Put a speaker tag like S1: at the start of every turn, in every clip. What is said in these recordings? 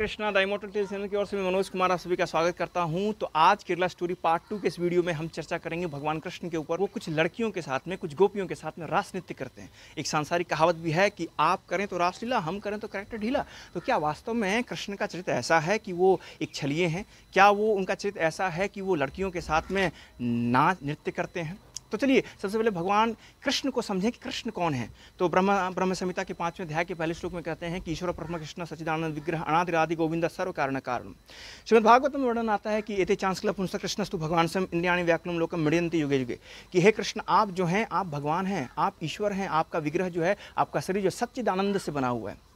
S1: Krishna the immortal tales channel की ओर से मैं मनोज कुमार आप सभी का स्वागत करता हूं। तो आज केरला स्टोरी पार्ट 2 के इस वीडियो में हम चर्चा करेंगे भगवान कृष्ण के ऊपर। वो कुछ लड़कियों के साथ में, कुछ गोपियों के साथ में रास नृत्य करते हैं। एक सांसारिक कहावत भी है कि आप करें तो रासलीला, हम करें तो कैरेक्टर ढीला। तो क्या वास्तव में कृष्ण का चरित्र ऐसा है कि वो एक छलिए हैं? क्या वो उनका चरित्र ऐसा है कि वो लड़कियों के साथ में नाच नृत्य करते हैं? तो चलिए सबसे पहले भगवान कृष्ण को समझें कि कृष्ण कौन है। तो ब्रह्म संहिता के 5वें अध्याय के पहले श्लोक में कहते हैं कि ईश्वर ब्रह्म कृष्ण सच्चिदानंद विग्रह अनादिरादि गोविंद सर्व कारण कारण। श्रीमद् भागवत में वर्णन आता है कि एते चांसकल पुंस कृष्णस्तु भगवान सम इंद्रियाणि व्याकुलम लोकम मृडयन्ति युगे युगे, कि हे कृष्ण आप जो हैं, आप भगवान हैं, आप ईश्वर हैं, आपका विग्रह जो है, आपका शरीर जो सच्चिदानंद से बना हुआ है।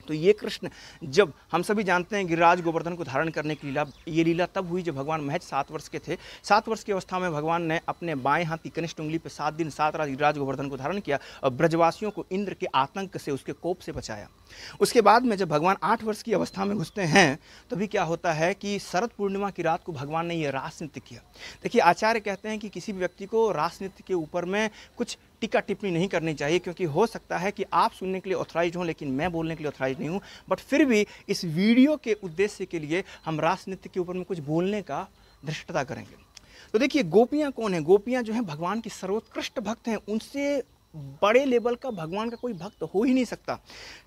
S1: तो ये कृष्ण, जब हम सभी जानते हैं गिरिराज गोवर्धन को धारण करने की लीला, ये लीला तब हुई जब भगवान महज 7 वर्ष के थे। 7 वर्ष की अवस्था में भगवान ने अपने बाएं हाथ की कनिष्ठ उंगली पर 7 दिन 7 रात गिरिराज गोवर्धन को धारण किया और ब्रजवासियों को इंद्र के आतंक से, उसके कोप से बचाया। उसके बाद में जब भगवान 8 वर्ष की अवस्था में घुसते हैं, तभी क्या होता है कि शरद पूर्णिमा की रात को भगवान ने ये रास नृत्य किया। देखिए, आचार्य कहते हैं कि किसी भी व्यक्ति को रास नृत्य के ऊपर में कुछ टीका टिप्पणी नहीं करनी चाहिए, क्योंकि हो सकता है कि आप सुनने के लिए ऑथराइज हों, लेकिन मैं बोलने के लिए ऑथराइज नहीं हूं। बट फिर भी इस वीडियो के उद्देश्य के लिए हम रास नृत्य के ऊपर में कुछ बोलने का धृष्टता करेंगे। तो देखिए, गोपियां कौन है? गोपियां जो हैं भगवान की सर्वोत्कृष्ट भक्त हैं। उनसे बड़े लेवल का भगवान का कोई भक्त हो ही नहीं सकता।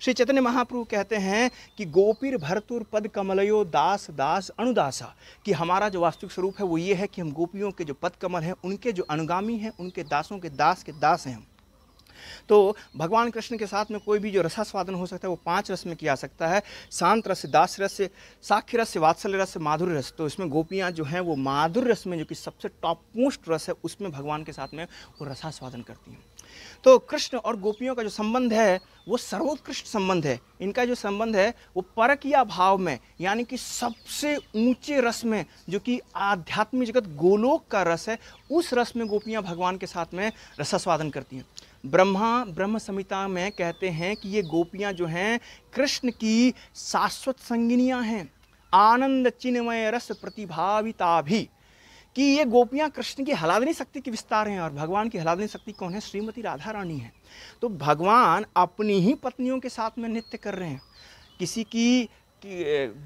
S1: श्री चैतन्य महाप्रभु कहते हैं कि गोपीर भरतुर पद कमलयो दास दास अनुदासा, कि हमारा जो वास्तविक स्वरूप है वो ये है कि हम गोपियों के जो पद कमल हैं, उनके जो अनुगामी हैं, उनके दासों के दास हैं। तो भगवान कृष्ण के साथ में कोई भी जो रसास्वादन हो सकता है वो 5 रस में किया सकता है। शांत रस, दास रस, साख्य रस, वात्सल्य रस, माधुर्य रस। तो इसमें गोपियाँ जो हैं वो माधुर्य रस में, जो कि सबसे टॉप मोस्ट रस है, उसमें भगवान के साथ में वो रसास्वादन करती हैं। तो कृष्ण और गोपियों का जो संबंध है वो सर्वोत्कृष्ट संबंध है। इनका जो संबंध है वो परकीय भाव में, यानी कि सबसे ऊंचे रस में, जो कि आध्यात्मिक जगत गोलोक का रस है, उस रस में गोपियाँ भगवान के साथ में रसास्वादन करती हैं। ब्रह्म संहिता में कहते हैं कि ये गोपियाँ जो हैं कृष्ण की शाश्वत संगिनियाँ हैं, आनंद चिन्मय रस प्रतिभाविता भी, कि ये गोपियाँ कृष्ण की हलादनी शक्ति के विस्तार हैं। और भगवान की हलादनी शक्ति कौन है? श्रीमती राधा रानी है। तो भगवान अपनी ही पत्नियों के साथ में नृत्य कर रहे हैं, किसी की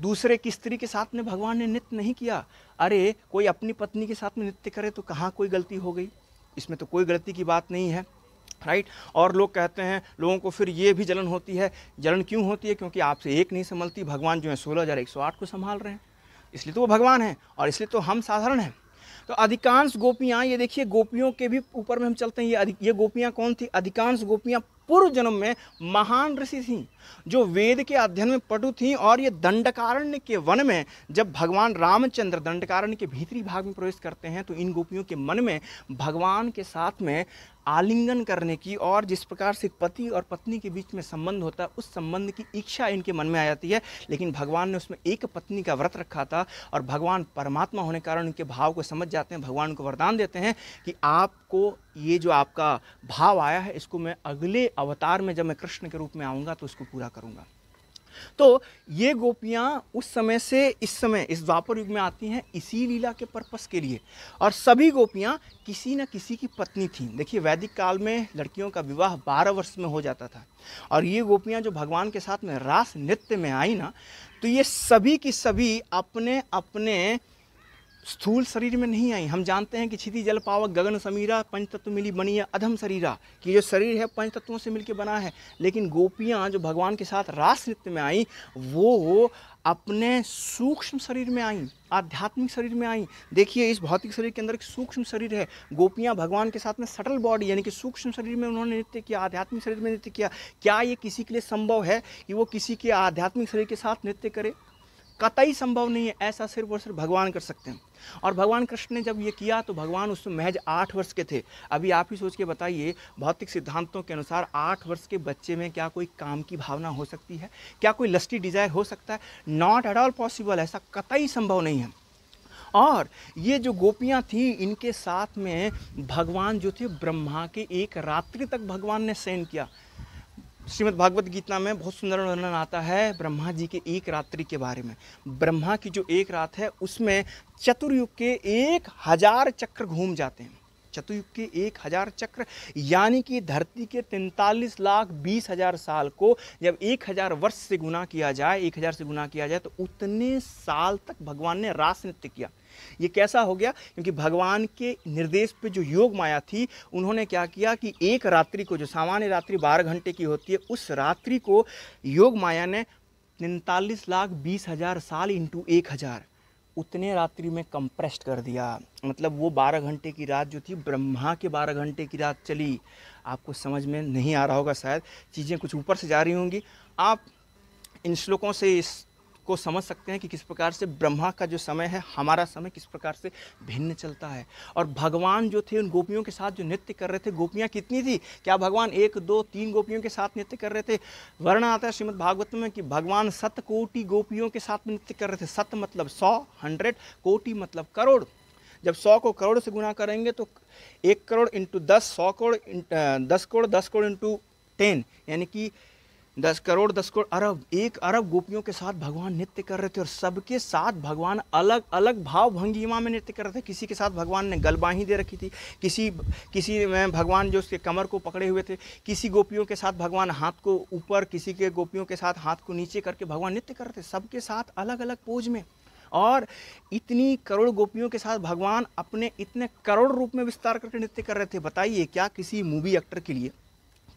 S1: दूसरे की स्त्री के साथ में भगवान ने नृत्य नहीं किया। अरे, कोई अपनी पत्नी के साथ में नृत्य करे तो कहाँ कोई गलती हो गई? इसमें तो कोई गलती की बात नहीं है, राइट। और लोग कहते हैं, लोगों को फिर ये भी जलन होती है। जलन क्यों होती है? क्योंकि आपसे एक नहीं संभलती। भगवान जो है 16,108 को संभाल रहे हैं, इसलिए तो वो भगवान हैं और इसलिए तो हम साधारण हैं। तो अधिकांश गोपियाँ, ये देखिए, गोपियों के भी ऊपर में हम चलते हैं। ये गोपियाँ कौन थी? अधिकांश गोपियाँ पूर्व जन्म में महान ऋषि थीं, जो वेद के अध्ययन में पटु थीं। और ये दंडकारण्य के वन में जब भगवान रामचंद्र दंडकारण्य के भीतरी भाग में प्रवेश करते हैं, तो इन गोपियों के मन में भगवान के साथ में आलिंगन करने की, और जिस प्रकार से पति और पत्नी के बीच में संबंध होता है, उस संबंध की इच्छा इनके मन में आ जाती है। लेकिन भगवान ने उसमें एक पत्नी का व्रत रखा था, और भगवान परमात्मा होने के कारण उनके भाव को समझ जाते हैं। भगवान को वरदान देते हैं कि आपको ये जो आपका भाव आया है, इसको मैं अगले अवतार में जब मैं कृष्ण के रूप में आऊँगा तो उसको पूरा करूँगा। तो ये गोपियाँ उस समय से इस समय, इस द्वापर युग में आती हैं इसी लीला के पर्पस के लिए। और सभी गोपियाँ किसी न किसी की पत्नी थीं। देखिए, वैदिक काल में लड़कियों का विवाह 12 वर्ष में हो जाता था। और ये गोपियाँ जो भगवान के साथ में रास नृत्य में आई ना, तो ये सभी की सभी अपने अपने स्थूल शरीर में नहीं आई। हम जानते हैं कि क्षिति जल पावक गगन समीरा पंचतत्व मिली बनी है अधम शरीरा, कि जो शरीर है पंच तत्वों से मिलकर बना है। लेकिन गोपियाँ जो भगवान के साथ रास नृत्य में आई, वो अपने सूक्ष्म शरीर में आई, आध्यात्मिक शरीर में आई। देखिए, इस भौतिक शरीर के अंदर एक सूक्ष्म शरीर है। गोपियाँ भगवान के साथ में सटल बॉडी, यानी कि सूक्ष्म शरीर में उन्होंने नृत्य किया, आध्यात्मिक शरीर में नृत्य किया। क्या ये किसी के लिए संभव है कि वो किसी के आध्यात्मिक शरीर के साथ नृत्य करे? कतई संभव नहीं है। ऐसा सिर्फ और सिर्फ भगवान कर सकते हैं। और भगवान कृष्ण ने जब ये किया तो भगवान उस समय महज 8 वर्ष के थे। अभी आप ही सोच के बताइए, भौतिक सिद्धांतों के अनुसार 8 वर्ष के बच्चे में क्या कोई काम की भावना हो सकती है? क्या कोई लस्टी डिजायर हो सकता है? Not at all possible. ऐसा कतई संभव नहीं है। और ये जो गोपियाँ थी, इनके साथ में भगवान जो थे, ब्रह्मा के एक रात्रि तक भगवान ने शयन किया। श्रीमद् भागवत गीता में बहुत सुंदर वर्णन आता है ब्रह्मा जी के एक रात्रि के बारे में। ब्रह्मा की जो एक रात है, उसमें चतुर्युग के 1000 चक्र घूम जाते हैं। चतुर्युग के 1000 चक्र, यानी कि धरती के 43,20,000 साल को जब 1000 वर्ष से गुना किया जाए, 1000 से गुना किया जाए, तो उतने साल तक भगवान ने रास नृत्य किया। ये कैसा हो गया? क्योंकि भगवान के निर्देश पे जो योग माया थी, उन्होंने क्या किया कि एक रात्रि को, जो सामान्य रात्रि 12 घंटे की होती है, उस रात्रि को योग माया ने 43,20,000 साल इंटू 1000 उतने रात्रि में कंप्रेस्ड कर दिया। मतलब वो 12 घंटे की रात जो थी, ब्रह्मा के 12 घंटे की रात चली। आपको समझ में नहीं आ रहा होगा, शायद चीज़ें कुछ ऊपर से जा रही होंगी। आप इन श्लोकों से इसको समझ सकते हैं कि किस प्रकार से ब्रह्मा का जो समय है, हमारा समय किस प्रकार से भिन्न चलता है। और भगवान जो थे उन गोपियों के साथ जो नृत्य कर रहे थे, गोपियाँ कितनी थी? क्या भगवान 1, 2, 3 गोपियों के साथ नृत्य कर रहे थे? वर्णन आता है श्रीमद् भागवत में कि भगवान 7 कोटि गोपियों के साथ नृत्य कर रहे थे। 7 मतलब 100, 100, कोटि मतलब करोड़। जब 100 को करोड़ से गुना करेंगे तो 1 करोड़ इंटू 10, 100 करोड़, 10 करोड़, 10 करोड़ इंटू 10, यानी कि 10 करोड़, 10 करोड़, अरब, 1 अरब गोपियों के साथ भगवान नृत्य कर रहे थे। और सबके साथ भगवान अलग अलग भाव भंगिमा में नृत्य कर रहे थे। किसी के साथ भगवान ने गलबाही दे रखी थी, किसी में भगवान जो उसके कमर को पकड़े हुए थे, किसी गोपियों के साथ भगवान हाथ को ऊपर, किसी के गोपियों के साथ हाथ को नीचे करके भगवान नृत्य कर रहे थे, सबके साथ अलग अलग पोज में। और इतनी करोड़ गोपियों के साथ भगवान अपने इतने करोड़ रूप में विस्तार करके नृत्य कर रहे थे। बताइए, क्या किसी मूवी एक्टर के लिए,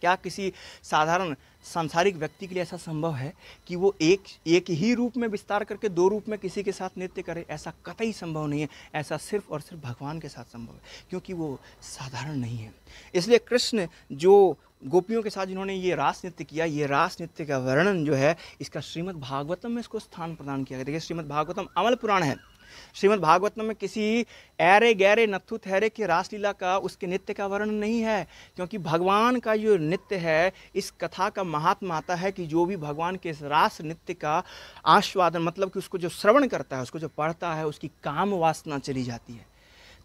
S1: क्या किसी साधारण सांसारिक व्यक्ति के लिए ऐसा संभव है कि वो एक ही रूप में विस्तार करके 2 रूप में किसी के साथ नृत्य करे? ऐसा कतई संभव नहीं है। ऐसा सिर्फ और सिर्फ भगवान के साथ संभव है, क्योंकि वो साधारण नहीं है। इसलिए कृष्ण जो गोपियों के साथ जिन्होंने ये रास नृत्य किया, ये रास नृत्य का वर्णन जो है, इसका श्रीमद् भागवतम में इसको स्थान प्रदान किया गया। देखिए, श्रीमद् भागवतम अमल पुराण है। श्रीमद् भागवतम में किसी ऐरे गहरे नथु ठहरे के रासलीला का, उसके नृत्य का वर्णन नहीं है, क्योंकि भगवान का जो नृत्य है, इस कथा का महात्मा आता है कि जो भी भगवान के इस रास नृत्य का आस्वादन, मतलब कि उसको जो श्रवण करता है, उसको जो पढ़ता है, उसकी काम वासना चली जाती है।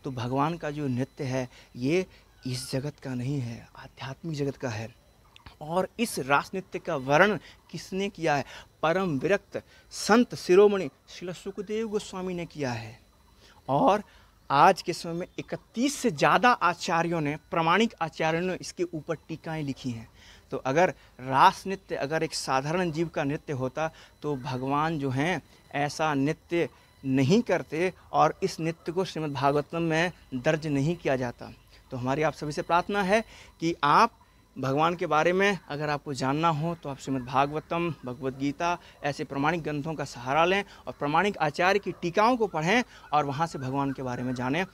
S1: तो भगवान का जो नृत्य है, ये इस जगत का नहीं है, आध्यात्मिक जगत का है। और इस रास नृत्य का वर्णन किसने किया है? परम विरक्त संत शिरोमणि श्रील सुखदेव गोस्वामी ने किया है। और आज के समय में 31 से ज़्यादा आचार्यों ने, प्रामाणिक आचार्यों ने इसके ऊपर टीकाएं लिखी हैं। तो अगर रास नृत्य अगर एक साधारण जीव का नृत्य होता, तो भगवान जो हैं ऐसा नृत्य नहीं करते और इस नृत्य को श्रीमद् भागवतम में दर्ज नहीं किया जाता। तो हमारी आप सभी से प्रार्थना है कि आप भगवान के बारे में अगर आपको जानना हो, तो आप श्रीमद् भागवतम, भगवद गीता, ऐसे प्रामाणिक ग्रंथों का सहारा लें और प्रामाणिक आचार्य की टीकाओं को पढ़ें और वहाँ से भगवान के बारे में जानें।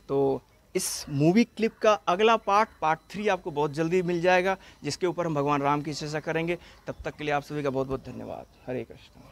S1: तो इस मूवी क्लिप का अगला पार्ट 3 आपको बहुत जल्दी मिल जाएगा, जिसके ऊपर हम भगवान राम की चर्चा करेंगे। तब तक के लिए आप सभी का बहुत बहुत धन्यवाद। हरे कृष्ण।